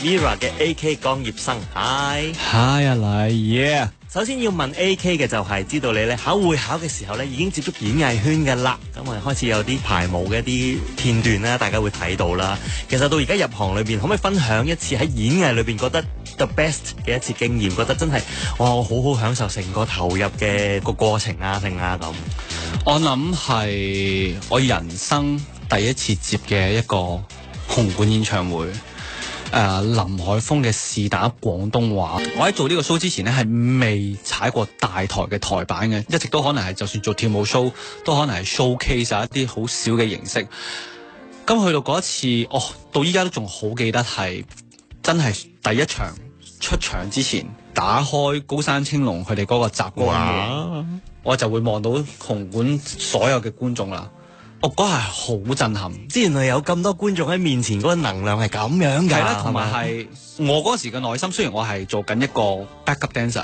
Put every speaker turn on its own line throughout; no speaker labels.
Mirror 嘅 AK 江業生 ，Hi，
Hi 阿麗 ，Yeah。
首先要問 AK 嘅就係知道你咧考會考嘅時候咧已經接觸演藝圈嘅啦，咁我哋開始有啲排舞嘅一啲片段啦，大家會睇到啦。其實到而家入行裏邊，可唔可以分享一次喺演藝裏邊覺得 the best 嘅一次經驗？覺得真係哇，我好好享受成個投入嘅個過程啊，定啊咁。
我諗係我人生第一次接嘅一個紅館演唱會。林海峰嘅試打廣東話，我喺做呢個 show 之前呢，係未踩過大台嘅台板嘅，一直都可能係就算做跳舞 show 都可能係 showcase 一啲好少嘅形式。咁去到嗰一次，到依家都仲好記得係真係第一場出場之前，打開高山青龍佢哋嗰個集歌，我就會望到紅館所有嘅觀眾啦。我嗰下係好震撼，
原來有咁多觀眾喺面前，嗰個能量係咁樣㗎。
係啦，同埋係我嗰時嘅內心，雖然我係做緊一個 backup dancer，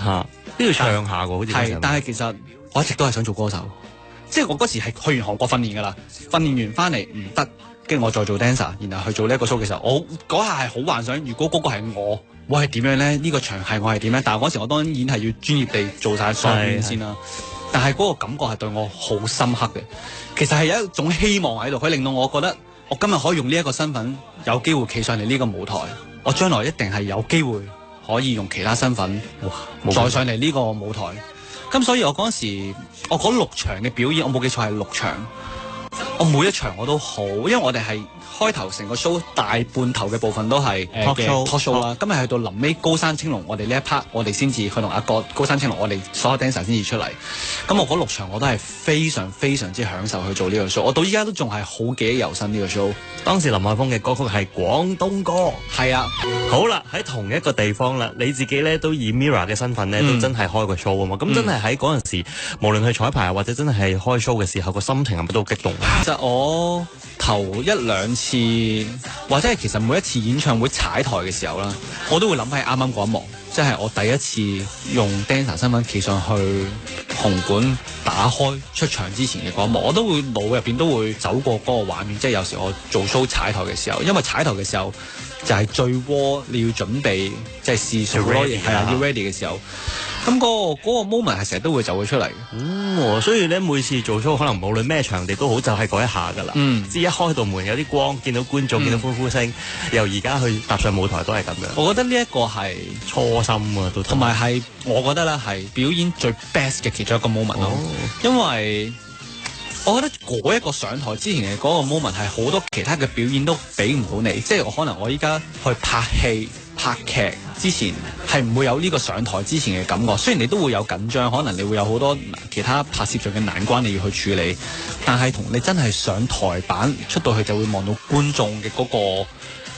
都要唱下喎，好似
係，但係其實我一直都係想做歌手。即係我嗰時係去完韓國訓練㗎啦，訓練完翻嚟唔得，跟住我再做 dancer，然後去做呢一個 show 嘅時候，我嗰下係好幻想，如果嗰個係我係點樣咧？呢個場係我係點樣？但係嗰時我當然係要專業地做晒所有嘢先啦。但係嗰個感覺係對我好深刻嘅。其實係有一種希望喺度，佢令到我覺得我今日可以用呢一個身份有機會企上嚟呢個舞台，我將來一定係有機會可以用其他身份再上嚟呢個舞台。咁所以我嗰時我嗰6場嘅表演，我冇記錯係6場，我每一場我都好，因為我哋係開頭成個 show 大半頭嘅部分都係talk show 啦。今日去到臨尾高山青龍，我哋呢一 part 我哋先至去同阿哥高山青龍，我哋所有 dancer 先至出嚟。咁我嗰6場我都係非常非常之享受去做呢個 show，我到依家都仲係好記憶猶新呢個 show。
當時林海峰嘅歌曲係廣東歌，
係啊。
好啦，喺同一個地方啦，你自己咧都以 Mirror 嘅身份咧，都真係開個 show 啊嘛。咁真係喺嗰陣時，無論去彩排或者真係開 show 嘅時候，個心情係咪都好激動？
其實我頭1-2次，或者係其實每一次演唱會踩台嘅時候啦，我都會諗起啱啱嗰一幕，即係我第一次用 dancer 身份企上去紅館打開出場之前嘅嗰一幕，我都會腦入邊都會走過嗰個畫面。即係有時我做 show 踩台嘅時候，因為踩台嘅時候就係最窩，你要準備即係試數咯，係啊，要 ready 嘅時候。咁嗰個 moment 係成日都會走咗出嚟。
所以咧每次做 show 可能無論咩場地都好，就係嗰一下㗎啦。即係一開道門有啲光，見到觀眾，見到歡呼聲，由而家去踏上舞台都係咁樣。
我覺得呢一個係
初心啊，都
同埋係我覺得咧係表演最 best 嘅其中一個 moment 咯。因為我覺得嗰一個上台之前嘅嗰個 moment 係好多其他嘅表演都俾唔到你。即係可能我依家去拍戲拍劇之前係唔會有呢個上台之前嘅感覺，雖然你都會有緊張，可能你會有好多其他拍攝上嘅難關你要去處理，但係同你真係上台板出到去就會望到觀眾嘅嗰個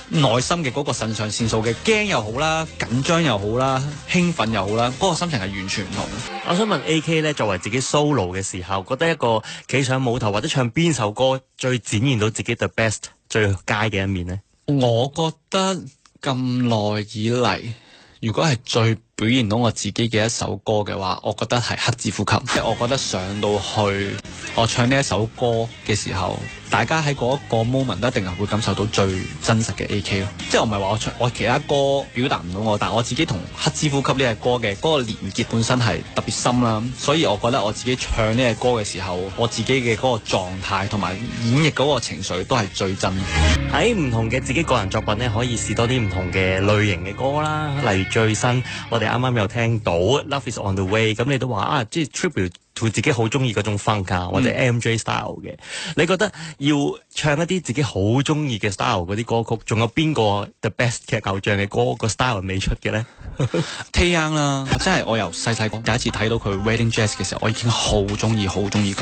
內心嘅嗰個腎上腺素嘅驚又好啦，緊張又好啦，興奮又好啦，嗰個心情係完全唔同。
我想問 AK 咧，作為自己 solo 嘅時候，覺得一個企上舞台或者唱邊首歌最展現到自己 the best 最佳嘅一面呢？
我覺得咁耐以嚟，如果係最表現到我自己嘅一首歌嘅話，我覺得係黑字呼吸。即係我覺得上到去我唱呢一首歌嘅時候，大家喺嗰一個 moment 一定係會感受到最真實嘅 AK 咯。即係我唔係話我其他歌表達唔到我，但係我自己同黑之呼吸呢隻歌嘅嗰個連結本身係特別深啦。所以我覺得我自己唱呢隻歌嘅時候，我自己嘅嗰個狀態同埋演繹嗰個情緒都係最真。
喺唔同嘅自己個人作品咧，可以試多啲唔同嘅類型嘅歌啦。例如最新我哋啱啱有聽到 Love Is On The Way， 咁你都話即係 tribute to 自己好中意嗰種風格或者 MJ style 嘅。你覺得要唱一啲自己好中意嘅 style 嗰啲歌曲，仲有邊個 the best 嘅偶像嘅歌個 style 未出嘅咧
？Taeyang 啦，真係我由細細個第一次睇到佢 Wedding Dress 嘅時候，我已經好中意佢。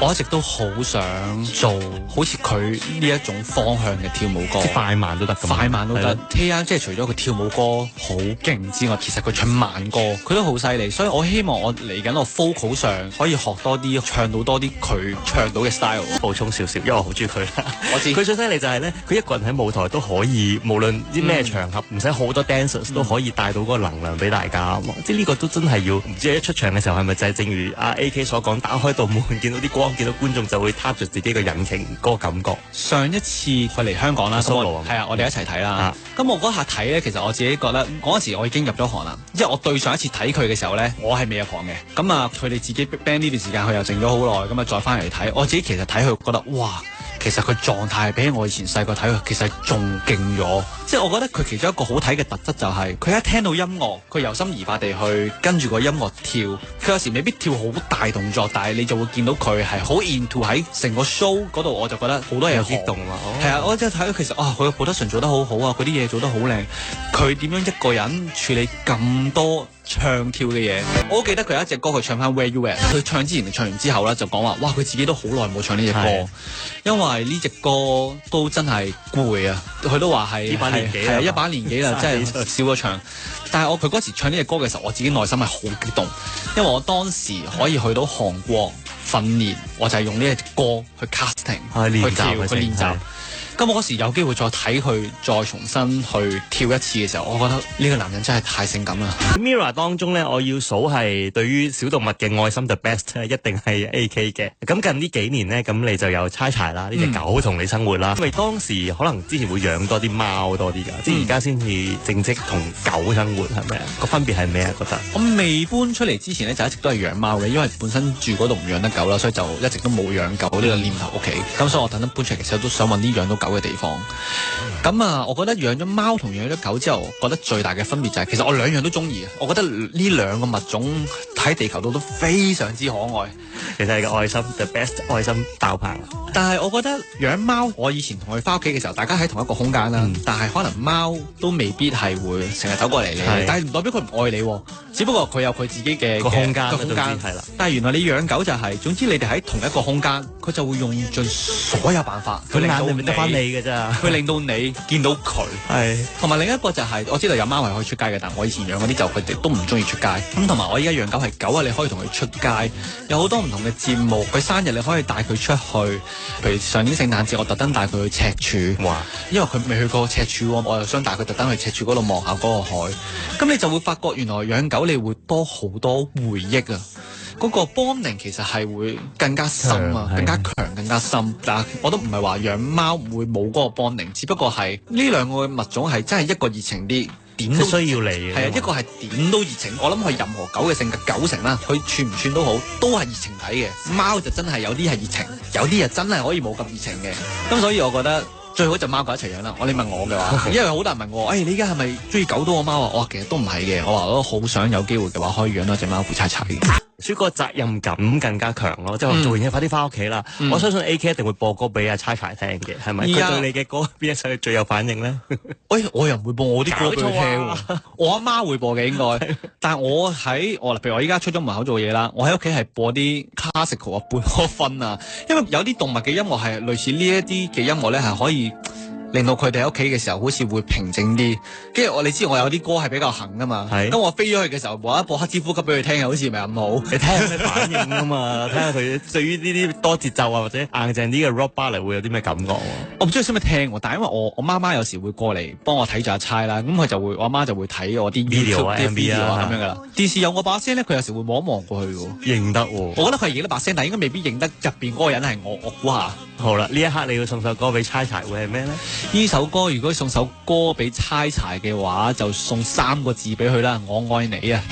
我一直都好想做好似佢呢一種方向嘅跳舞歌，
快慢都得㗎嘛。
快慢都得。Taeyang 即係除咗佢跳舞歌好勁之外，其實佢唱慢歌佢都好犀利。所以我希望我嚟緊我 vocal 上可以學多啲，唱到多啲佢唱到嘅 style。
補充少少，因為我好中意佢啦。
我知
佢最犀利就係咧，佢一個人喺舞台都可以，無論啲咩場合，唔使好多 dancers 都可以帶到嗰個能量俾大家。即係呢個都真係要，唔知一出場嘅時候係咪就係正如阿 AK 所講，打開道門見到啲光，見到觀眾就會撻着自己嘅引擎嗰個感覺。
上一次佢嚟香港啦，係啊，我哋一齊睇啦。咁我嗰下睇咧，其實我自己覺得嗰陣時我已經入咗行啦，因為我對上一次睇佢嘅時候咧，我係未入行嘅。咁啊，佢哋自己 band 呢段時間，佢又靜咗好耐，咁啊再翻嚟睇，我自己其實睇佢覺得哇，其實佢狀態比起我以前細個睇佢，其實仲勁咗。即係我覺得佢其中一個好睇嘅特質就係，佢一聽到音樂，佢由心而發地去跟住個音樂跳。佢有時未必跳好大動作，但係你就會見到佢係好 into 喺成個 show 嗰度，我就覺得好多嘢激動啊！係啊，我真係睇到其實佢嘅 production 做得好好啊，佢啲嘢做得好靚，佢點樣一個人處理咁多唱跳嘅嘢？我好記得佢有一隻歌，佢唱翻 Where You At，佢唱之前唱完之後咧就講話，哇！佢自己都好耐冇唱呢隻歌，因為呢隻歌都真係攰啊！佢都話係係一把年紀啦，真係少咗唱。但係佢嗰時唱呢隻歌嘅時候，我自己內心係好激動，因為我當時可以去到韓國訓練，我就係用呢隻歌去 casting 去跳去練習。咁我嗰時有機會再睇佢再重新去跳一次嘅時候，我覺得呢個男人真係太性感啦。
Mirror 當中咧，我要數係對於小動物嘅愛心 the best 一定係 AK 嘅。咁近呢幾年咧，咁你就有猜柴啦，呢隻狗同你生活啦。因為當時可能之前會養多啲貓多啲㗎，即係而家先至正式同狗生活係咪啊？個分別係咩啊？覺得
我未搬出嚟之前咧，就一直都係養貓嘅，因為本身住嗰度唔養得狗啦，所以就一直都冇養狗呢個念頭屋企。咁所以我等等搬出嚟，其實都想揾啲養到狗嘅地方。咁啊，我覺得養咗貓同養咗狗之後，覺得最大嘅分別就係，其實我兩樣都中意。我覺得呢兩個物種喺地球度都非常之可愛。
其實係個愛心 the best 愛心爆棚。
但係我覺得養貓，我以前同佢翻屋企嘅時候，大家喺同一個空間啦。但係可能貓都未必係會成日走過嚟你，但係唔代表佢唔愛你。只不過佢有佢自己嘅空間係啦。但係原來你養狗就係，總之你哋喺同一個空間，佢就會用盡所有辦法，佢眼裏面得翻你嘅咋，佢令到你見到佢。係。同埋另一個就係，我知道有貓係可以出街嘅，但係我以前養嗰啲就佢哋都唔中意出街。咁同埋我依家養狗係狗啊，你可以同佢出街，有好多唔同嘅節目。佢生日你可以帶佢出去。譬如上年聖誕節，我特登帶佢去赤柱，因為佢未去過赤柱，我又想帶佢特登去赤柱嗰度望下嗰個海。咁你就會發覺原來養狗你會多好多回憶啊！嗰個 bonding 其實係會更加深啊，更加強、更加深。但係我都唔係話養貓會冇嗰個 bonding，只不過係呢兩個物種係真係一個熱情啲。點都需要你嘅，係啊，一個係點都熱情。我諗佢任何狗嘅性格90%啦，佢串唔串都好，都係熱情睇嘅。貓就真係有啲係熱情，有啲啊真係可以冇咁熱情嘅。咁所以我覺得最好就貓狗一齊養啦。你問我嘅話，因為好多人問我，你而家係咪中意狗多過貓啊？我話其實都唔係嘅，我話我都好想有機會嘅話，可以養多隻貓陪柴柴嘅。主個責任感更加強咯，即係做完嘢快啲翻屋企啦。我相信 AK 一定會播歌俾阿柴柴聽嘅，係咪？佢對你嘅歌邊一首最有反應咧？我又唔會播我啲歌俾佢聽，我阿媽會播嘅應該。但係我譬如我依家出咗門口做嘢啦，我喺屋企係播啲 classical 啊、貝多芬啊，因為有啲動物嘅音樂係類似呢一啲嘅音樂咧，係可以令到佢哋喺屋企嘅時候好似會平靜啲。跟住你知我有啲歌係比較行噶嘛，咁我飛咗去嘅時候，一播黑之呼吸俾佢聽，好似唔係咁好。你聽下咩反應啊嘛，睇下佢對於呢啲多節奏啊或者硬淨啲嘅 rock ballad 會有啲咩感覺。我唔知佢識唔識聽，但係因為我媽媽有時會過嚟幫我睇住阿差啦，咁佢就會我阿媽就會睇我啲 video 啊、MV 啊咁樣噶啦。電視有我把聲咧，佢有時會望一望過去嘅，認得喎。我覺得佢係認得把聲，但係應該未必認得入邊嗰個人係我估下。好啦，呢一刻你要送首歌俾柴柴會係咩咧？呢首歌如果送首歌俾柴柴嘅話，就送3個字俾佢啦，我愛你啊！